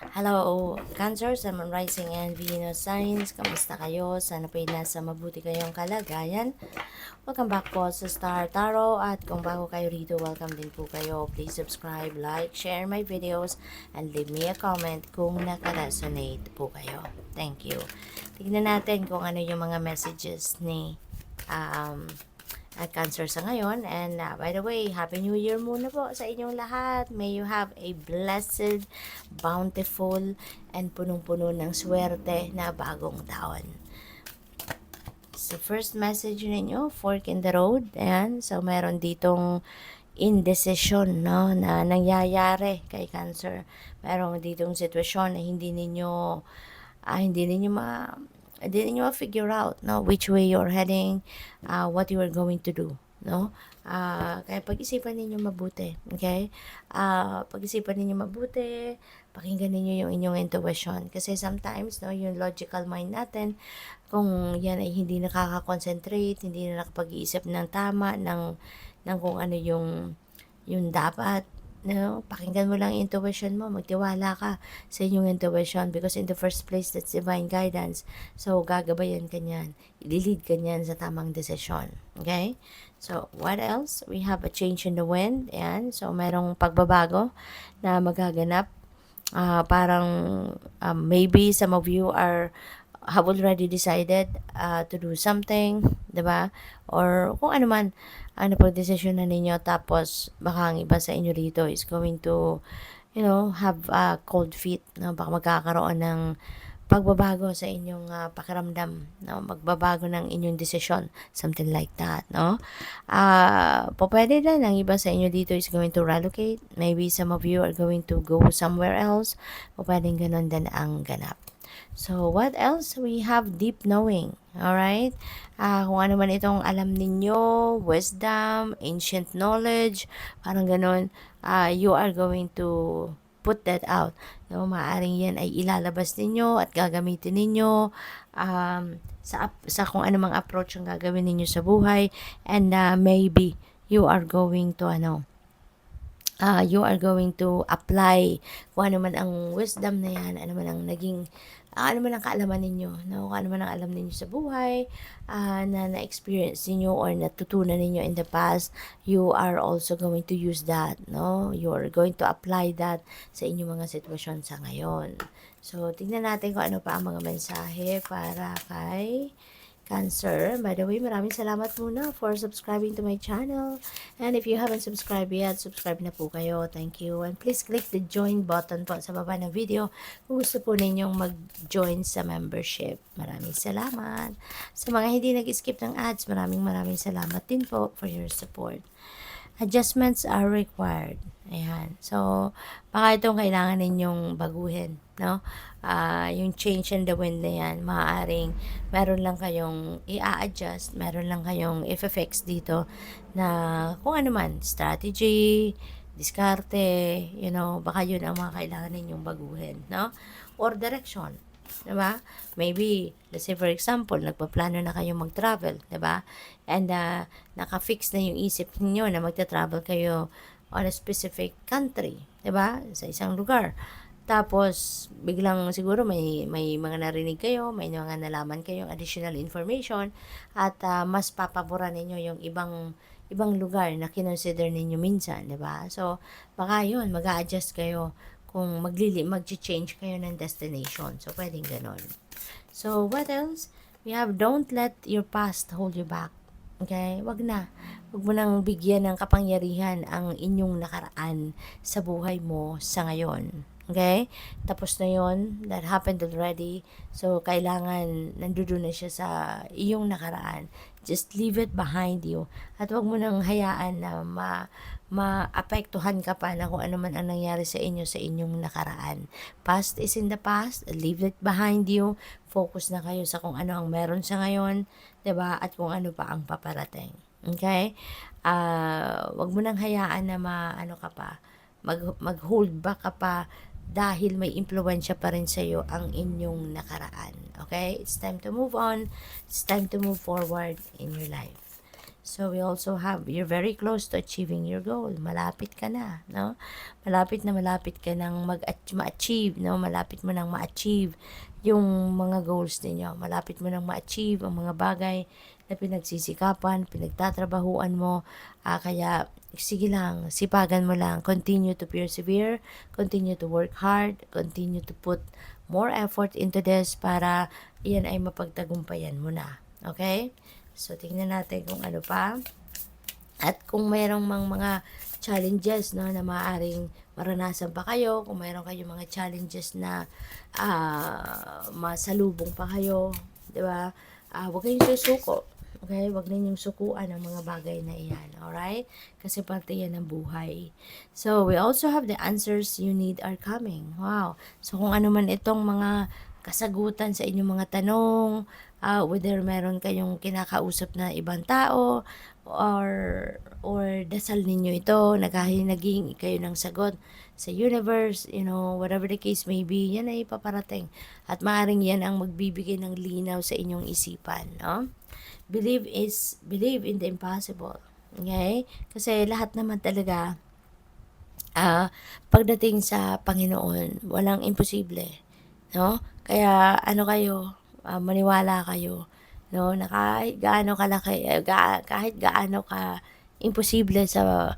Hello, Cancer, Sun, Moon, Rising, and Venus signs. Kamusta kayo? Sana po'y nasa mabuti kayong kalagayan. Welcome back po sa Star Tarot. At kung bago kayo rito, welcome din po kayo. Please subscribe, like, share my videos, and leave me a comment kung nakaresonate po kayo. Thank you. Tignan natin kung ano yung mga messages ni Cancer sa ngayon. And by the way, Happy New Year muna po sa inyong lahat. May you have a blessed, bountiful, and punong-puno ng swerte na bagong taon. So, first message ninyo, fork in the road. Ayan. So, meron ditong indecision, no, na nangyayari kay Cancer. Meron ditong sitwasyon na hindi ninyo ma-figure out, no, which way you're heading, what you are going to do, no? Kaya pag-isipan ninyo mabuti, okay? Pag-isipan ninyo mabuti, pakinggan ninyo yung inyong intuition. Kasi sometimes, no, yung logical mind natin, kung yan ay hindi nakaka-concentrate, hindi na nakapag-iisip ng tama, ng kung ano yung dapat, no, pakinggan mo lang intuition mo, magtiwala ka sa inyong intuition because in the first place, that's divine guidance. So, gagabayan ka niyan, ililid ka niyan sa tamang desisyon. Okay? So, what else? We have a change in the wind. Ayan. So, merong pagbabago na magaganap. Parang maybe some of you have already decided to do something, 'di ba? Or kung ano man ang napag-desisyon na ninyo, tapos baka ang iba sa inyo rito is going to, have cold feet, no? Baka magkakaroon ng pagbabago sa inyong pakiramdam, no? Magbabago ng inyong desisyon, something like that, no? Pwede din ang iba sa inyo dito is going to relocate. Maybe some of you are going to go somewhere else. Pwedeng ganun din ang ganap. So, what else? We have deep knowing. Alright? Kung ano man itong alam ninyo, wisdom, ancient knowledge, parang ganun, you are going to put that out. No, maaring yan ay ilalabas ninyo at gagamitin ninyo sa kung anumang approach ang gagawin ninyo sa buhay. And maybe you are going to apply kung ano man ang wisdom na yan, ano man ang kaalaman ninyo, no? Kung ano man ang alam ninyo sa buhay, na na-experience ninyo or natutunan ninyo in the past, you are also going to use that, no? You are going to apply that sa inyong mga sitwasyon sa ngayon. So, tingnan natin kung ano pa ang mga mensahe para kay Cancer. By the way, maraming salamat muna for subscribing to my channel. And if you haven't subscribed yet, subscribe na po kayo. Thank you. And please click the join button po sa baba ng video kung gusto po ninyong mag-join sa membership. Maraming salamat. Sa mga hindi nag-skip ng ads, maraming salamat din po for your support. Adjustments are required. Ayan. So, baka itong kailangan ninyong baguhin, no? Yung change in the wind na yan, maaaring meron lang kayong i-adjust, meron lang kayong i-fix dito na kung ano man, strategy, diskarte, baka yun ang mga kailangan ninyong baguhin, no? Or direction. Diba? Maybe, let's say for example, nagpaplano na kayong mag-travel, diba? And naka-fix na yung isip niyo na magta-travel kayo on a specific country, diba? Sa isang lugar. Tapos, biglang siguro may mga narinig kayo, may mga nalaman kayong additional information, at mas papaboran ninyo yung ibang lugar na kinonsider ninyo minsan, diba? So, baka yun, mag-a-adjust kayo kung mag-change kayo ng destination. So, pwedeng ganon. So, what else? We have, don't let your past hold you back. Okay? Wag mo nang bigyan ng kapangyarihan ang inyong nakaraan sa buhay mo sa ngayon. Okay? Tapos na yon, that happened already. So, kailangan nandoon na siya sa iyong nakaraan. Just leave it behind you. At wag mo nang hayaan na maapektuhan ka pa na kung ano man ang nangyari sa inyong nakaraan. Past is in the past. Leave it behind you. Focus na kayo sa kung ano ang meron sa ngayon, 'di ba? At kung ano pa ang paparating. Okay? Wag mo nang hayaan na mag-hold back ka pa dahil may impluwensya pa rin sa iyo ang inyong nakaraan. Okay? It's time to move on. It's time to move forward in your life. So, we also have, you're very close to achieving your goal. Malapit ka na, no? Malapit ka nang ma-achieve, no? Malapit mo nang ma-achieve yung mga goals ninyo. Malapit mo nang ma-achieve ang mga bagay na pinagsisikapan, pinagtatrabahuan mo. Kaya, sige lang, sipagan mo lang. Continue to persevere, continue to work hard, continue to put more effort into this para iyan ay mapagtagumpayan mo na. Okay? So, tingnan natin kung ano pa. At kung mayroong mga challenges, no, na maaaring maranasan pa kayo, kung mayroong kayong mga challenges na masalubong pa kayo, di ba? Huwag kayong susuko. Okay? Huwag ninyong sukuan ang mga bagay na iyan. Alright? Kasi parte yan ng buhay. So, we also have the answers you need are coming. Wow. So, kung ano man itong mga kasagutan sa inyong mga tanong, whether meron kayong kinakausap na ibang tao, or dasal ninyo ito, naging kayo ng sagot sa universe, whatever the case may be, yan ay paparating. At maaaring yan ang magbibigay ng linaw sa inyong isipan, no? Believe in the impossible. Okay? Kasi lahat naman talaga, pagdating sa Panginoon, walang imposible, no? Kaya maniwala kayo, no, na kahit gaano kalaki, kahit gaano ka imposible sa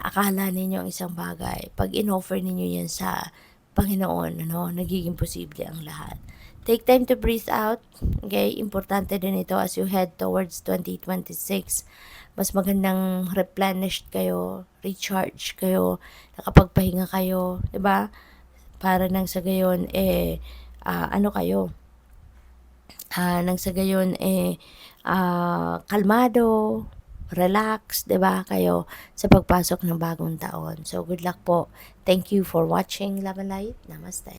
akala ninyo ang isang bagay, pag inoffer ninyo yan sa Panginoon, no, nagiging posible ang lahat. Take time to breathe out. Okay? Importante din ito as you head towards 2026. Mas magandang replenished kayo, recharge kayo, nakapagpahinga kayo, 'di ba? Para nang sa gayon nang sa gayon kalmado, relax, 'di ba? Kayo sa pagpasok ng bagong taon. So good luck po. Thank you for watching Love and Light. Namaste.